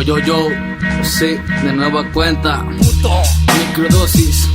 Yo, sí, de nueva cuenta, microdosis,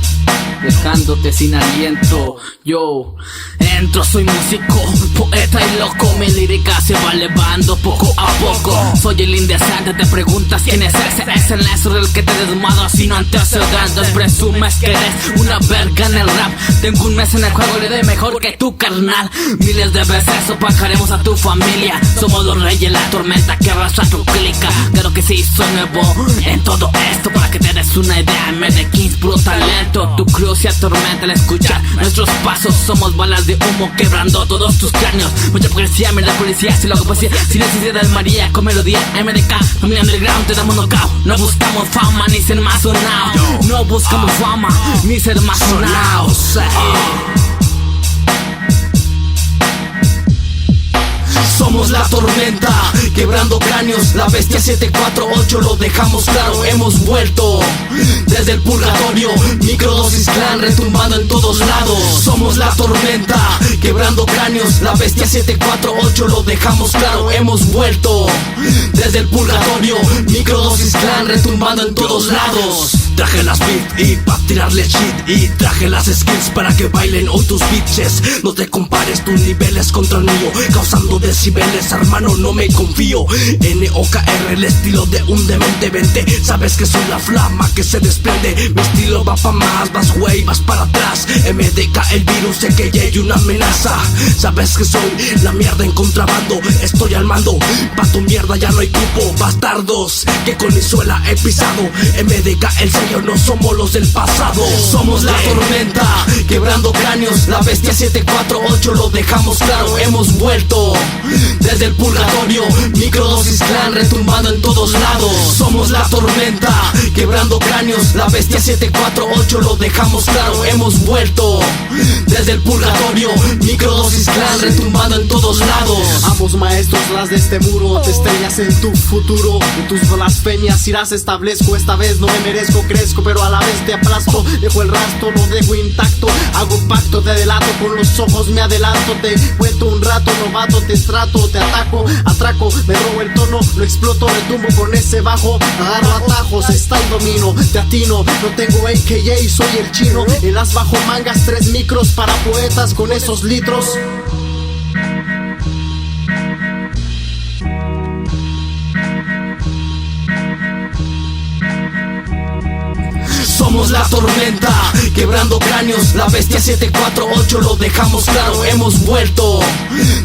dejándote sin aliento. Yo entro, soy músico, poeta y loco. Mi lírica se va elevando poco a poco. Soy el indecente, te preguntas quién es ese. Es el necio del que te desmadra sin antecedentes. Presumes que eres una verga en el rap. Tengo un mes en el juego, le doy mejor que tu carnal. Miles de veces opacaremos a tu familia. Somos los reyes, la tormenta que arrastra tu clica. Claro que sí, soy nuevo en todo esto. Para que te des una idea, MD15 puro talento. Tu crew se atormenta al escuchar nuestros pasos. Somos balas de humo quebrando todos tus cráneos. Mucha policía, mira policía, si lo hago poesía sin necesidad del María, con melodía MDK, familia underground, te damos knockout. No buscamos fama ni ser más sonado. No buscamos fama ni ser más sonado. Somos la tormenta, quebrando cráneos. La bestia 748, lo dejamos claro, hemos vuelto desde el purgatorio. Microdosis clan retumbando en todos lados. Somos la tormenta, quebrando cráneos. La bestia 748, lo dejamos claro, hemos vuelto desde el purgatorio. Microdosis clan retumbando en todos lados. Traje las beat y pa' tirarle shit. Y traje las skills para que bailen hoy tus bitches. No te compares tus niveles contra el mío, causando decibeles, hermano, no me confío. NOKR, el estilo de un demente. Vente, sabes que soy la flama que se desprende. Mi estilo va pa' más, vas güey, vas para atrás. MDK, el virus, sé que ya hay una amenaza. Sabes que soy la mierda en contrabando. Estoy al mando, pa' tu mierda ya no hay cupo. Bastardos, que con mi suela he pisado. MDK, el sello, no somos los del pasado. Somos la tormenta, quebrando cráneos. La bestia 748, lo dejamos claro, hemos vuelto desde el purgatorio. Microdosis clan retumbando en todos lados. Somos la tormenta, quebrando cráneos. La bestia 748, lo dejamos claro, hemos vuelto desde el purgatorio. Microdosis clan retumbando en todos lados. Amos maestros, las de este muro, te estrellas en tu futuro. En tus blasfemias irás, establezco. Esta vez no me merezco, crezco, pero a la vez te aplasto. Dejo el rastro, lo dejo intacto. Hago un pacto, te delato, con los ojos me adelanto. Te cuento un rato, novato, te trato, te ataco, atraco, me robo el tono, lo exploto, retumbo con ese bajo, agarro atajos, está y domino, te atino, no tengo AKA, soy el chino, en las bajo mangas 3 micros para poetas con esos litros. Somos la tormenta, quebrando cráneos. La bestia 748, lo dejamos claro, hemos vuelto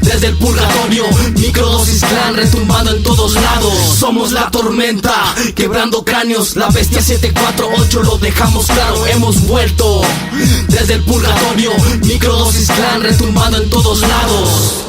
desde el purgatorio. Microdosis clan retumbando en todos lados. Somos la tormenta, quebrando cráneos. La bestia 748, lo dejamos claro, hemos vuelto desde el purgatorio. Microdosis clan retumbando en todos lados.